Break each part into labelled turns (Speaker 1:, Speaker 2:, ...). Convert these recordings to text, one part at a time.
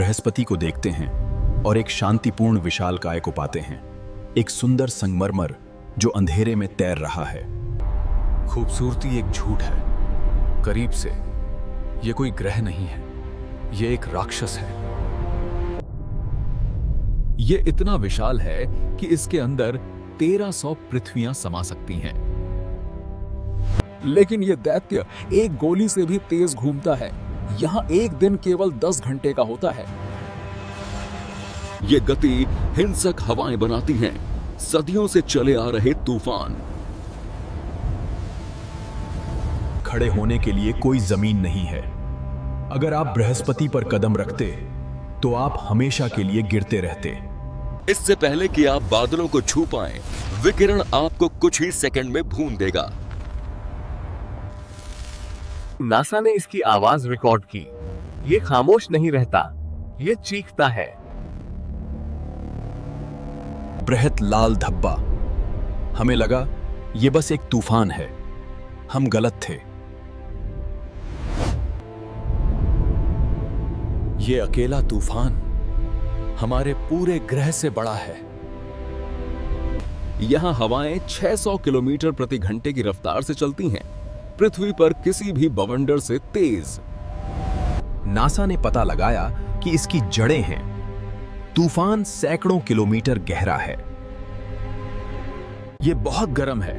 Speaker 1: बृहस्पति को देखते हैं और एक शांतिपूर्ण विशालकाय को पाते हैं, एक सुंदर संगमरमर जो अंधेरे में तैर रहा है।
Speaker 2: खूबसूरती एक झूठ है। करीब से ये कोई ग्रह नहीं है, ये एक राक्षस है। ये इतना विशाल है कि इसके अंदर 1300 पृथ्वियां समा सकती हैं।
Speaker 3: लेकिन ये दैत्य एक गोली से भी तेज घूमता है। यहाँ एक दिन केवल 10 घंटे का होता है।
Speaker 4: ये गति हिंसक हवाएं बनाती हैं, सदियों से चले आ रहे तूफान।
Speaker 1: खड़े होने के लिए कोई जमीन नहीं है। अगर आप बृहस्पति पर कदम रखते तो आप हमेशा के लिए गिरते रहते।
Speaker 4: इससे पहले कि आप बादलों को छू पाएं, विकिरण आपको कुछ ही सेकंड में भून देगा।
Speaker 5: नासा ने इसकी आवाज रिकॉर्ड की। ये खामोश नहीं रहता, ये चीखता है।
Speaker 1: बृहत लाल धब्बा। हमें लगा ये बस एक तूफान है। हम गलत थे।
Speaker 2: ये अकेला तूफान हमारे पूरे ग्रह से बड़ा है।
Speaker 4: यहां हवाएं 600 किलोमीटर प्रति घंटे की रफ्तार से चलती हैं, पृथ्वी पर किसी भी बवंडर से तेज।
Speaker 1: नासा ने पता लगाया कि इसकी जड़ें हैं। तूफान सैकड़ों किलोमीटर गहरा है।
Speaker 2: ये बहुत गर्म है।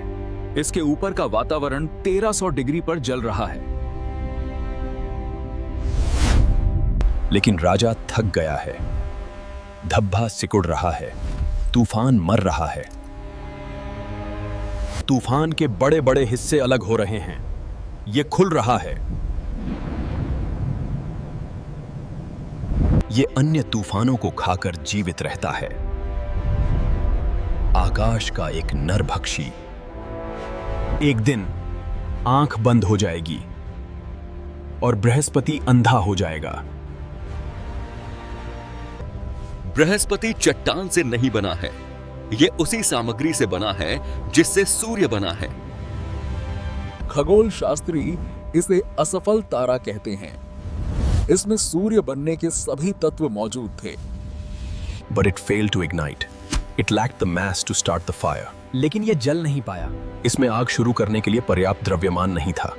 Speaker 2: इसके ऊपर का वातावरण 1300 डिग्री पर जल रहा है।
Speaker 1: लेकिन राजा थक गया है। धब्बा सिकुड़ रहा है। तूफान मर रहा है। तूफान के बड़े बड़े हिस्से अलग हो रहे हैं। ये खुल रहा है। ये अन्य तूफानों को खाकर जीवित रहता है। आकाश का एक नरभक्षी। एक दिन आंख बंद हो जाएगी और बृहस्पति अंधा हो जाएगा।
Speaker 4: बृहस्पति चट्टान से नहीं बना है, ये उसी सामग्री से बना है जिससे सूर्य बना है।
Speaker 3: खगोल शास्त्री इसे असफल तारा कहते हैं। इसमें सूर्य बनने के सभी तत्व मौजूद थे।
Speaker 1: But it failed to ignite. It lacked the mass to start the fire. लेकिन ये जल नहीं पाया। इसमें आग शुरू करने के लिए पर्याप्त द्रव्यमान नहीं था।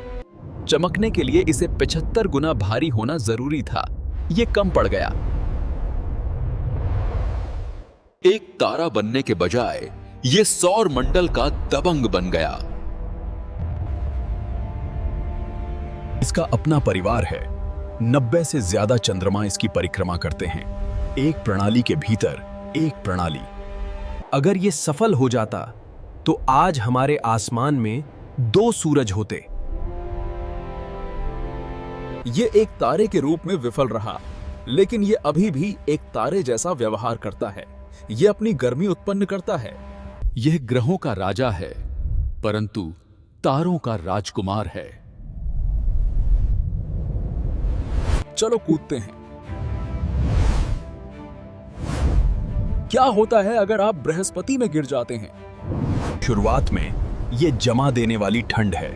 Speaker 2: चमकने के लिए इसे 75 गुना भारी होना जरूरी था। ये कम पड़ गया।
Speaker 4: एक तारा बनने के बजाय ये सौर मंडल का दबंग बन गया।
Speaker 1: इसका अपना परिवार है। 90 से ज्यादा चंद्रमा इसकी परिक्रमा करते हैं। एक प्रणाली के भीतर एक प्रणाली। अगर ये सफल हो जाता तो आज हमारे आसमान में 2 सूरज होते।
Speaker 3: ये एक तारे के रूप में विफल रहा, लेकिन ये अभी भी एक तारे जैसा व्यवहार करता है। ये अपनी गर्मी उत्पन्न करता है।
Speaker 2: यह ग्रहों का राजा है, परंतु तारों का राजकुमार है।
Speaker 3: चलो कूदते हैं। क्या होता है अगर आप बृहस्पति में गिर जाते हैं?
Speaker 1: शुरुआत में ये जमा देने वाली ठंड है।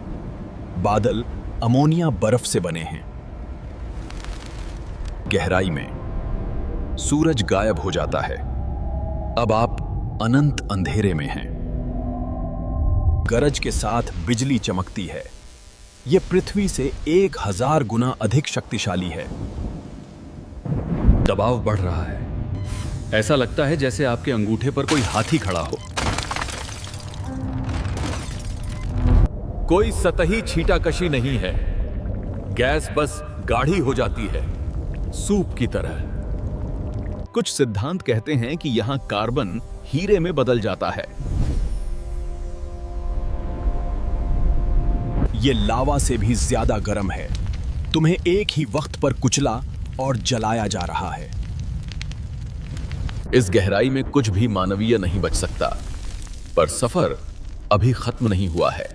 Speaker 1: बादल अमोनिया बर्फ से बने हैं। गहराई में सूरज गायब हो जाता है। अब आप अनंत अंधेरे में हैं। गरज के साथ बिजली चमकती है। यह पृथ्वी से 1000 गुना अधिक शक्तिशाली है।
Speaker 2: दबाव बढ़ रहा है। ऐसा लगता है जैसे आपके अंगूठे पर कोई हाथी खड़ा हो। कोई सतही छींटाकशी नहीं है। गैस बस गाढ़ी हो जाती है, सूप की तरह। कुछ सिद्धांत कहते हैं कि यहां कार्बन हीरे में बदल जाता है।
Speaker 1: यह लावा से भी ज्यादा गर्म है। तुम्हें एक ही वक्त पर कुचला और जलाया जा रहा है।
Speaker 2: इस गहराई में कुछ भी मानवीय नहीं बच सकता, पर सफर अभी खत्म नहीं हुआ है।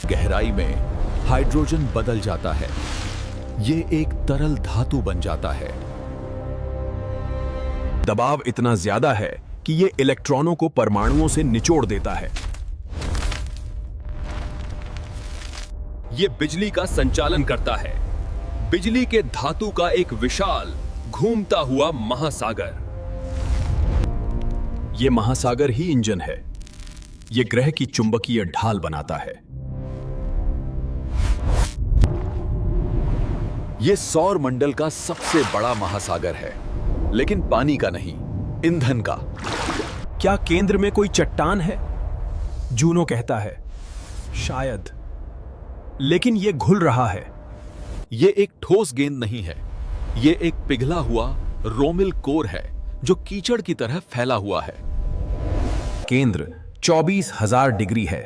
Speaker 2: गहराई में हाइड्रोजन बदल जाता है। ये एक तरल धातु बन जाता है।
Speaker 1: दबाव इतना ज्यादा है कि यह इलेक्ट्रॉनों को परमाणुओं से निचोड़ देता है।
Speaker 2: यह बिजली का संचालन करता है। बिजली के धातु का एक विशाल घूमता हुआ महासागर।
Speaker 1: ये महासागर ही इंजन है। ये ग्रह की चुंबकीय ढाल बनाता है।
Speaker 2: ये सौर मंडल का सबसे बड़ा महासागर है, लेकिन पानी का नहीं, ईंधन का।
Speaker 1: क्या केंद्र में कोई चट्टान है? जूनो कहता है शायद, लेकिन ये घुल रहा है।
Speaker 2: ये एक ठोस गेंद नहीं है, ये एक पिघला हुआ रोमिल कोर है जो कीचड़ की तरह फैला हुआ है।
Speaker 1: केंद्र 24,000 डिग्री है,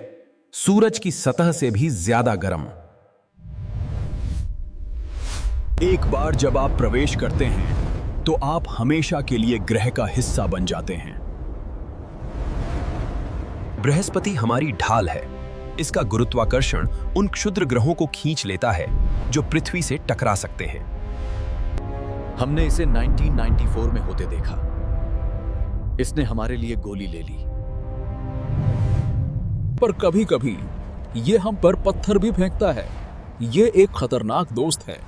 Speaker 1: सूरज की सतह से भी ज्यादा गर्म। एक बार जब आप प्रवेश करते हैं तो आप हमेशा के लिए ग्रह का हिस्सा बन जाते हैं। बृहस्पति हमारी ढाल है। इसका गुरुत्वाकर्षण उन क्षुद्र ग्रहों को खींच लेता है जो पृथ्वी से टकरा सकते हैं।
Speaker 2: हमने इसे 1994 में होते देखा। इसने हमारे लिए गोली ले ली।
Speaker 3: पर कभी कभी ये हम पर पत्थर भी फेंकता है। ये एक खतरनाक दोस्त है।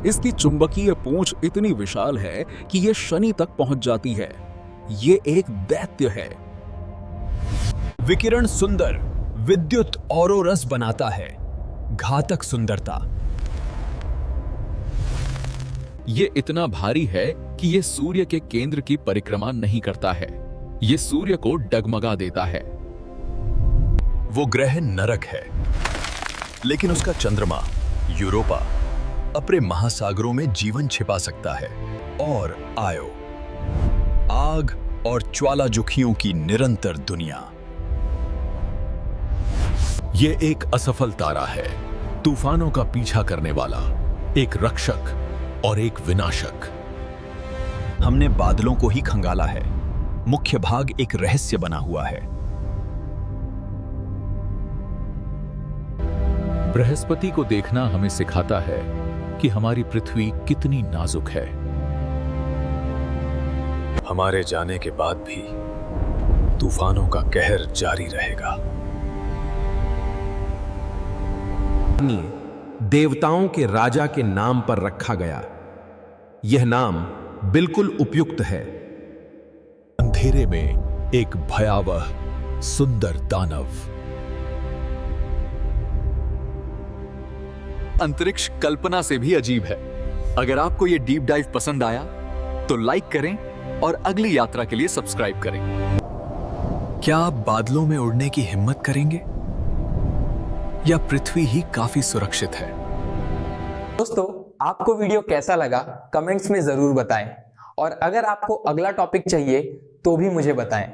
Speaker 3: इसकी चुंबकीय पूंछ इतनी विशाल है कि ये शनि तक पहुंच जाती है। ये एक दैत्य है।
Speaker 1: विकिरण सुंदर विद्युत औरोरस बनाता है। घातक सुंदरता।
Speaker 2: ये इतना भारी है कि ये सूर्य के केंद्र की परिक्रमा नहीं करता है। ये सूर्य को डगमगा देता है।
Speaker 1: वो ग्रह नरक है, लेकिन उसका चंद्रमा यूरोपा अपने महासागरों में जीवन छिपा सकता है। और आयो, आग और ज्वालामुखियों की निरंतर दुनिया।
Speaker 2: ये एक असफल तारा है, तूफानों का पीछा करने वाला, एक रक्षक और एक विनाशक।
Speaker 1: हमने बादलों को ही खंगाला है। मुख्य भाग एक रहस्य बना हुआ है।
Speaker 2: बृहस्पति को देखना हमें सिखाता है कि हमारी पृथ्वी कितनी नाजुक है।
Speaker 1: हमारे जाने के बाद भी तूफानों का कहर जारी रहेगा। देवताओं के राजा के नाम पर रखा गया। यह नाम बिल्कुल उपयुक्त है।
Speaker 2: अंधेरे में एक भयावह सुंदर दानव। अंतरिक्ष कल्पना से भी अजीब है। अगर आपको यह डीप डाइव पसंद आया तो लाइक करें और अगली यात्रा के लिए सब्सक्राइब करें।
Speaker 1: क्या आप बादलों में उड़ने की हिम्मत करेंगे, या पृथ्वी ही काफी सुरक्षित है?
Speaker 6: दोस्तों, आपको वीडियो कैसा लगा कमेंट्स में जरूर बताएं, और अगर आपको अगला टॉपिक चाहिए तो भी मुझे बताएं।